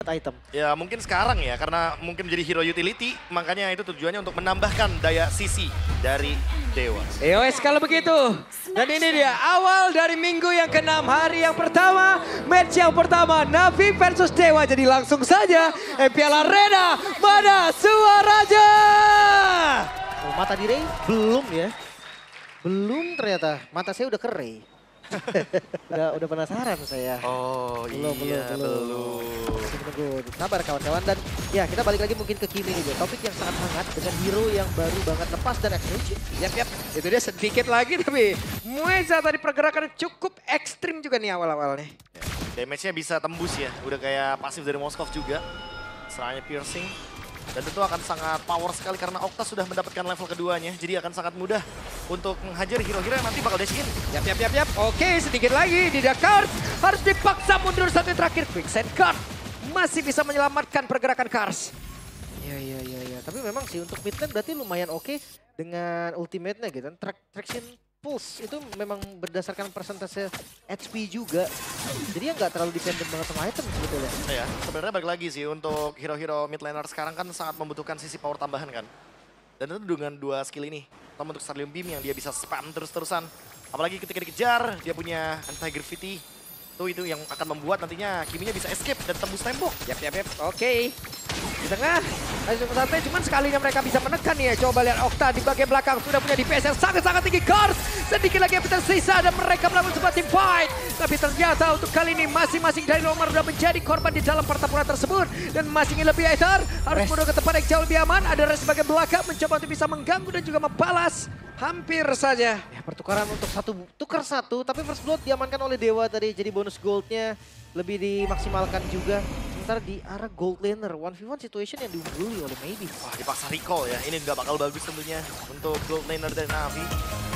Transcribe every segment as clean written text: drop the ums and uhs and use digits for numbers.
item. Ya mungkin sekarang ya, karena mungkin menjadi hero utility, makanya itu tujuannya untuk menambahkan daya sisi dari Dewa. EOS kalau begitu. Dan ini dia awal dari minggu yang ke-6, hari yang pertama, match yang pertama Navi versus Dewa. Jadi langsung saja MPL Arena, mana suaranya? Oh, mata di Ray belum ya. Belum ternyata, mata saya udah ke Ray. udah penasaran saya. Oh belum. belum. Menunggu. Sabar kawan-kawan, dan ya kita balik lagi mungkin ke Kimi nih, topik yang sangat hangat dengan hero yang baru banget lepas dan X-Rage. Yap, itu dia sedikit lagi tapi Mueza tadi pergerakannya cukup ekstrim juga nih awal-awalnya. Ya, damage-nya bisa tembus ya, udah kayak pasif dari Moskov juga. Serangannya piercing. Dan tentu akan sangat power sekali karena Okta sudah mendapatkan level keduanya. Jadi akan sangat mudah untuk menghajar hero-hero yang nanti bakal dash in. Yap. Oke, sedikit lagi di Dakar. Harus dipaksa mundur satu terakhir. Quicksand Card masih bisa menyelamatkan pergerakan Kars. Ya. Tapi memang sih untuk mid lane berarti lumayan oke dengan ultimate-nya gitu. Traction Pulse itu memang berdasarkan persentase HP juga. Jadi ya nggak terlalu dependent banget sama item sebetulnya. Ya, sebenarnya balik lagi sih untuk hero-hero mid laner sekarang kan sangat membutuhkan sisi power tambahan kan. Dan itu dengan dua skill ini, terutama untuk Sterlium Beam yang dia bisa spam terus-terusan. Apalagi ketika dikejar, dia punya anti-gravity. Itu yang akan membuat nantinya Kiminya bisa escape dan tembus tembok. Yap. Oke. Di tengah, santai cuman sekalinya mereka bisa menekan ya. Coba lihat Okta di bagian belakang sudah punya DPS yang sangat-sangat tinggi. Kars sedikit lagi yang tersisa dan mereka melakukan sebuah team fight. Tapi ternyata untuk kali ini masing-masing dari nomor sudah menjadi korban di dalam pertempuran tersebut. Dan masih ingin lebih Aether, harus mundur ke tempat yang jauh lebih aman. Ada Res bagian belakang mencoba untuk bisa mengganggu dan juga membalas. Hampir saja. Ya, pertukaran untuk tukar satu, tapi First Blood diamankan oleh Dewa tadi. Jadi bonus goldnya lebih dimaksimalkan juga. Sementara di arah gold laner, 1v1 situation yang diungguli oleh Maybe. Wah, dipaksa recall ya. Ini nggak bakal bagus tentunya untuk gold laner dan Navi.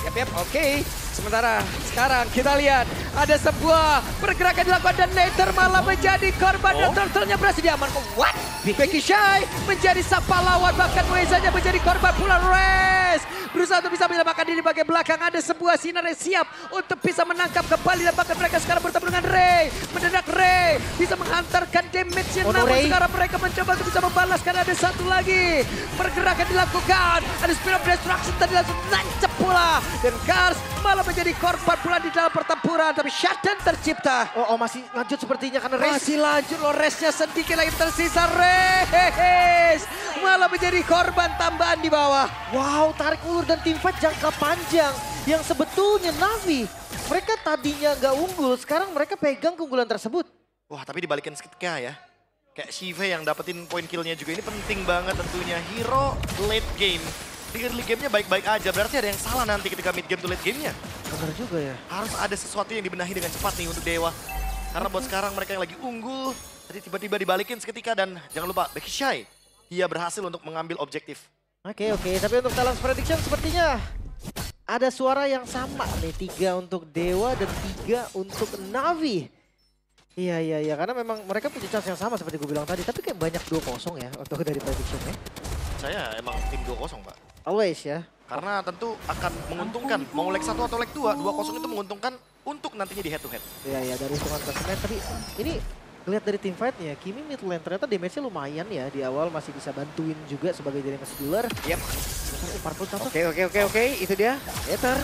Yap, oke. Sementara sekarang kita lihat ada sebuah pergerakan dilakukan dan Nether malah menjadi korban dan turtle-nya berhasil diamankan. What? Becky Shy menjadi sang pahlawan, bahkan Muezanya menjadi korban pula. Res berusaha untuk bisa menyelamatkan diri bagian belakang. Ada sebuah sinar yang siap untuk bisa menangkap kembali dan bahkan mereka sekarang bertemu dengan Ray. Mendadak Ray bisa menghantarkan damage yang namun sekarang mereka mencoba untuk bisa membalaskan. Ada satu lagi pergerakan dilakukan. Ada Spirit of Destruction tadi langsung nancep pula. Dan Kars malah menjadi korban pula di dalam pertempuran. Tapi shutdown tercipta. Oh, masih lanjut sepertinya karena Res. Masih lanjut loh, Resnya sedikit lagi tersisa. Res malah menjadi korban tambahan di bawah. Wow, tarik ulur dan teamfight jangka panjang. Yang sebetulnya Navi, mereka tadinya nggak unggul, sekarang mereka pegang keunggulan tersebut. Wah, tapi dibalikin seketika ya. Kayak Shive yang dapetin point kill-nya juga ini penting banget tentunya. Hero late game. Di early game-nya baik-baik aja, berarti ada yang salah nanti ketika mid game to late game-nya. Benar juga ya. Harus ada sesuatu yang dibenahi dengan cepat nih untuk Dewa. Karena buat sekarang mereka yang lagi unggul, tadi tiba-tiba dibalikin seketika dan jangan lupa Becky Shy. Dia berhasil untuk mengambil objektif. Oke, tapi untuk Talents Prediction sepertinya ada suara yang sama nih. 3 untuk Dewa dan 3 untuk Navi. Iya, karena memang mereka punya chance yang sama seperti gue bilang tadi. Tapi kayak banyak 2-0 ya untuk dari predictionnya. Saya emang tim 2-0 Pak. Always ya. Karena tentu akan menguntungkan. Mau leg 1 atau leg 2, 2-0 itu menguntungkan untuk nantinya di head to head. Iya, dari hitungan klasemen. Tapi ini lihat dari team fight-nya, Kimi mid lane ternyata damage-nya lumayan ya. Di awal masih bisa bantuin juga sebagai damage dealer. Yap. Oke, itu dia. Aether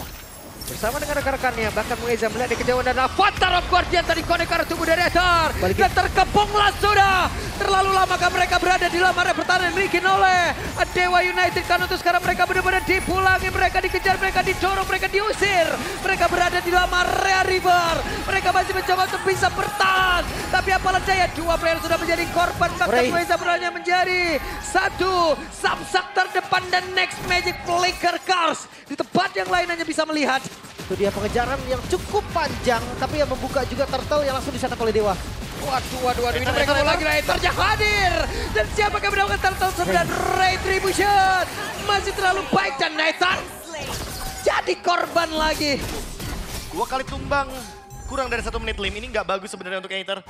bersama dengan rekan-rekannya, bahkan Mueza melihat di kejauhan dan Avatar of Guardian tadi konek ke arah tubuh dari Aether. Dan terkepunglah sudah. Terlalu lamakah mereka berada di dalam area pertahanan bikin oleh Dewa United. Karena untuk sekarang mereka benar-benar dipulangi, mereka dikejar, mereka didorong, mereka diusir. Mereka berada di dalam area river. Mereka masih mencoba untuk bisa bertahan. Tapi apalah daya, 2 player sudah menjadi korban. Bahkan Mueza berani menjadi 1 samsak terdepan dan next magic flicker Kars. Di tempat yang lain hanya bisa melihat. Itu dia pengejaran yang cukup panjang, tapi yang membuka juga turtle yang langsung disetup oleh Dewa. Waduh, ini mereka mau lagi Aether hadir. Dan siapakah mendapatkan turtle 9 retribution. Masih terlalu baik dan Aether jadi korban lagi. 2 kali tumbang, kurang dari 1 menit lim. Ini nggak bagus sebenarnya untuk Aether.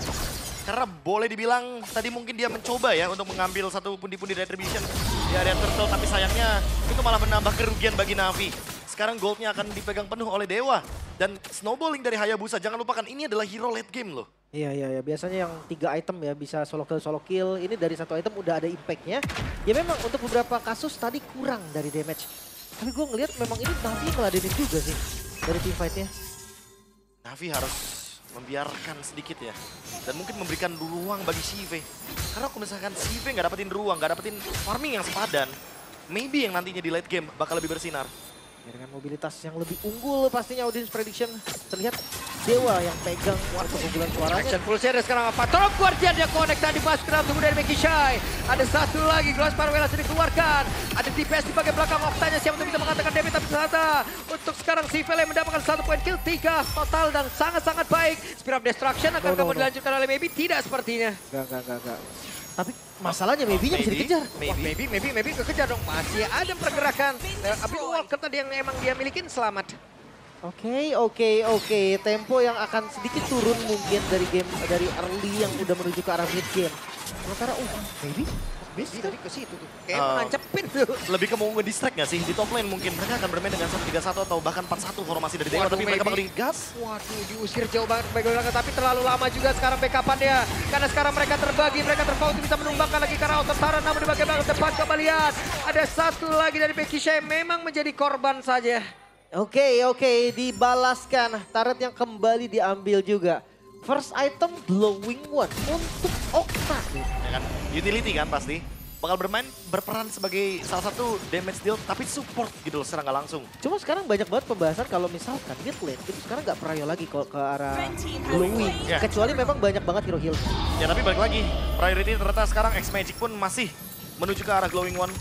Karena boleh dibilang tadi mungkin dia mencoba ya untuk mengambil 1 pundi-pundi retribution di area turtle. Tapi sayangnya itu malah menambah kerugian bagi Navi. sekarang goldnya akan dipegang penuh oleh Dewa. Dan snowballing dari Hayabusa, jangan lupakan ini adalah hero late game loh. Iya, biasanya yang 3 item ya bisa solo kill. Ini dari 1 item udah ada impact-nya. Ya memang untuk beberapa kasus tadi kurang dari damage. Tapi gue ngelihat memang ini Navi ngeladenin juga sih dari team fight-nya. Navi harus membiarkan sedikit ya. Dan mungkin memberikan ruang bagi Sive. Karena kalau misalkan Sive nggak dapetin ruang, nggak dapetin farming yang sepadan, maybe yang nantinya di late game bakal lebih bersinar. Ya, dengan mobilitas yang lebih unggul pastinya audience prediction terlihat Dewa yang pegang untuk unggulan suaranya. Action full series sekarang apa? Top Guardian yang connect tadi pas kena tunggu dari Becky Shy. Ada satu lagi Glass Parwell sudah dikeluarkan. Ada DPS di bagian belakang Octanya siapa untuk bisa mengatakan damage tapi ternyata untuk sekarang si Vele mendapatkan 1 poin kill 3 total dan sangat-sangat baik. Spear of Destruction akan kamu dilanjutkan oleh Maybe tidak sepertinya. Enggak. Tapi masalahnya maybe-nya bisa dikejar. Maybe kekejar dong. Masih ada pergerakan. Tapi Walker tadi yang emang dia milikin selamat. Oke. Tempo yang akan sedikit turun mungkin dari early yang udah menuju ke arah mid game. Sementara maybe Bisa tadi ke situ tuh. Kayak mengancepin tuh. Lebih ke mau nge-distract nggak sih? Di top lane mungkin mereka akan bermain dengan 1-3-1 atau bahkan 4-1 formasi dari Dewa. Tapi mereka bakal digas. Waduh, diusir jauh banget bagian belakang. Tapi terlalu lama juga sekarang backup-annya. Karena sekarang mereka terbagi, mereka terpaut bisa menumbangkan lagi karena outer Tara. Namun di bagian belakang tepat kembalian. Ada satu lagi dari Becky Shay memang menjadi korban saja. Oke, dibalaskan. Turret yang kembali diambil juga. First item Glowing One untuk Okta. Ya kan? Utility kan pasti. Bakal berperan sebagai salah satu damage deal tapi support gitu loh secara nggak langsung. Cuma sekarang banyak banget pembahasan kalau misalkan mid lane itu sekarang nggak prio lagi ke arah glowing. Yeah. Kecuali memang banyak banget hero heal. Ya tapi balik lagi, priority ternyata sekarang X-Magic pun masih menuju ke arah Glowing One.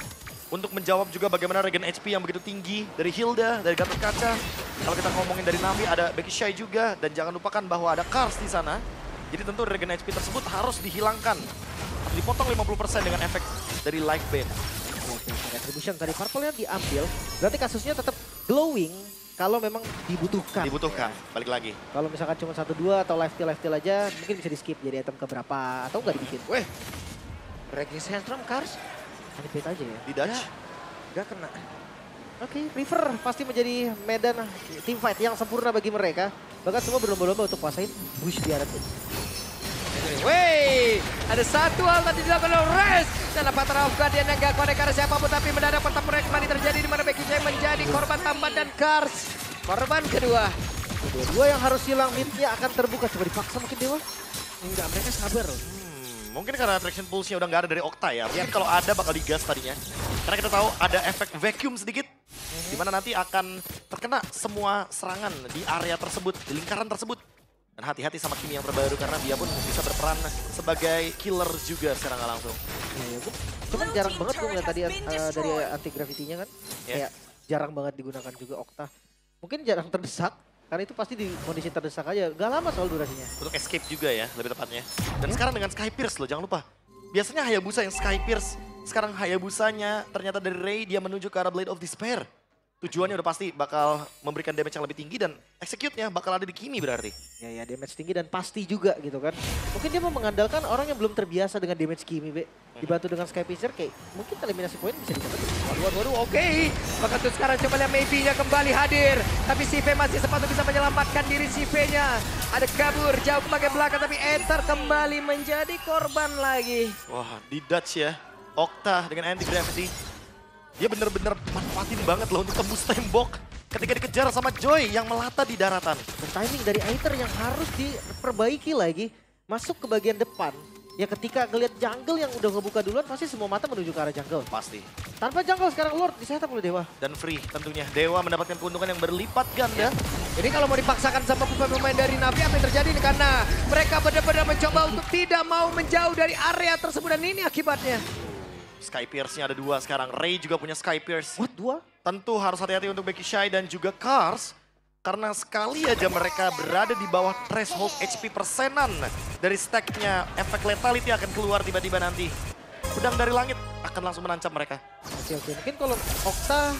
Untuk menjawab juga bagaimana regen HP yang begitu tinggi dari Hilda, dari Gatot Kaca. Kalau kita ngomongin dari Navi ada Becky Shy juga. Dan jangan lupakan bahwa ada Kars di sana. Jadi tentu regen HP tersebut harus dihilangkan. Harus dipotong 50% dengan efek dari Life Bane. Oke, retribution tadi purple-nya diambil. Berarti kasusnya tetap glowing kalau memang dibutuhkan. Dibutuhkan, balik lagi. Kalau misalkan cuma 1-2 atau life steal aja mungkin bisa di skip jadi item keberapa atau nggak dibikin. Weh, Regis Sandstrom Kars. Manipulate aja ya. Di Dutch. Gak kena. Oke, River pasti menjadi medan team fight yang sempurna bagi mereka. Bahkan semua berlomba-lomba untuk kuasain bush di area itu. Wey, ada satu hal tadi dilakukan oleh Rez. Dan apa Rauf Guardian yang gak connect karena siapapun. Tapi mendadak pertempuran kembali terjadi di mana Becky Shay menjadi korban tambahan dan Kars. Korban kedua. Dua yang harus hilang mid-nya akan terbuka. Coba dipaksa mungkin Dewa. Enggak, mereka sabar. Mungkin karena attraction pulse-nya udah nggak ada dari Okta ya. Mungkin kalau ada bakal digas tadinya. Karena kita tahu ada efek vacuum sedikit. Dimana nanti akan terkena semua serangan di area tersebut, di lingkaran tersebut. Dan hati-hati sama Kimi yang terbaru karena dia pun bisa berperan sebagai killer juga secara nggak langsung. Cuman jarang banget gue ngeliat tadi dari anti-gravity-nya kan. Yeah. Kayak jarang banget digunakan juga Okta. Mungkin jarang terdesak. Karena itu pasti di kondisi terdesak aja. Gak lama soal durasinya. Untuk escape juga ya, lebih tepatnya. Dan sekarang dengan Sky Pierce loh, jangan lupa. Biasanya Hayabusa yang Sky Pierce. Sekarang Hayabusanya ternyata dari Ray, dia menuju ke arah Blade of Despair. Tujuannya udah pasti bakal memberikan damage yang lebih tinggi dan execute-nya bakal ada di Kimi berarti. Ya, damage tinggi dan pasti juga gitu kan. Mungkin dia mau mengandalkan orang yang belum terbiasa dengan damage Kimi, Be. Dibantu dengan Sky Piercer kayak mungkin eliminasi poin bisa didapat. Waduh, oke. Maka tuh sekarang coba lihat Maybe-nya kembali hadir. Tapi Sive masih sempat bisa menyelamatkan diri Sive-nya. Ada kabur jauh ke bagian belakang tapi Ether kembali menjadi korban lagi. Wah, di Dutch ya. Okta dengan anti-gravity. Dia bener-bener manfaatin banget loh untuk tembus tembok. Ketika dikejar sama Joy yang melata di daratan. Dan timing dari Aether yang harus diperbaiki lagi. Masuk ke bagian depan. Ya ketika ngelihat jungle yang udah ngebuka duluan pasti semua mata menuju ke arah jungle. Pasti. Tanpa jungle sekarang Lord disetup oleh Dewa. Dan free tentunya. Dewa mendapatkan keuntungan yang berlipat ganda. Jadi kalau mau dipaksakan sama pemain dari Navi apa yang terjadi nih? Karena mereka benar-benar mencoba untuk tidak mau menjauh dari area tersebut dan ini akibatnya. Sky Pierce-nya ada 2 sekarang. Ray juga punya Sky Pierce. What, 2? Tentu harus hati-hati untuk Becky Shy dan juga Kars. Karena sekali aja mereka berada di bawah threshold HP persenan dari stacknya, efek lethality akan keluar tiba-tiba nanti. Pedang dari langit akan langsung menancap mereka. Oke. Mungkin kalau Okta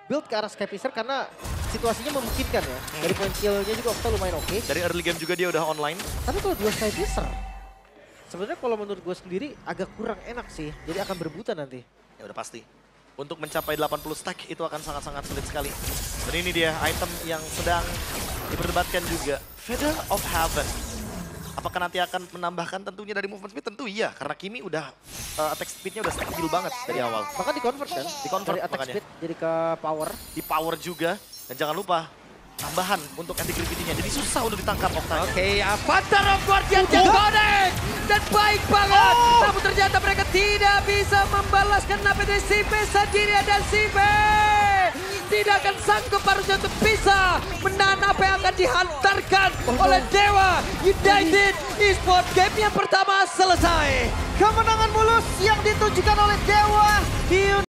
build ke arah Sky Piercer karena situasinya memungkinkan ya. Dari point kill-nya juga Okta lumayan oke. Dari early game juga dia udah online. Tapi kalau 2 Sky Piercer, sebenarnya kalau menurut gue sendiri agak kurang enak sih. Jadi akan berebutan nanti. Ya udah pasti. Untuk mencapai 80 stack itu akan sangat-sangat sulit sekali. Dan ini dia item yang sedang diperdebatkan juga. Feather of Heaven. Apakah nanti akan menambahkan tentunya dari movement speed? Tentu iya, karena Kimi udah attack speednya udah stabil banget dari awal. Bahkan di-convert kan? Di-convert Dari attack makanya. speed jadi ke power. Di power juga. Dan jangan lupa, tambahan untuk anti-gravity-nya. Jadi susah untuk ditangkap Octanya. Oke, Avatar of Guardian connect dan baik banget. Namun ternyata mereka tidak bisa membalaskan apa dari Sipe sendiri dan Sipe tidak akan sanggup harusnya untuk bisa menahan apa yang akan dihantarkan oleh Dewa United Esports. Game yang pertama selesai. Kemenangan mulus yang ditujukan oleh Dewa United.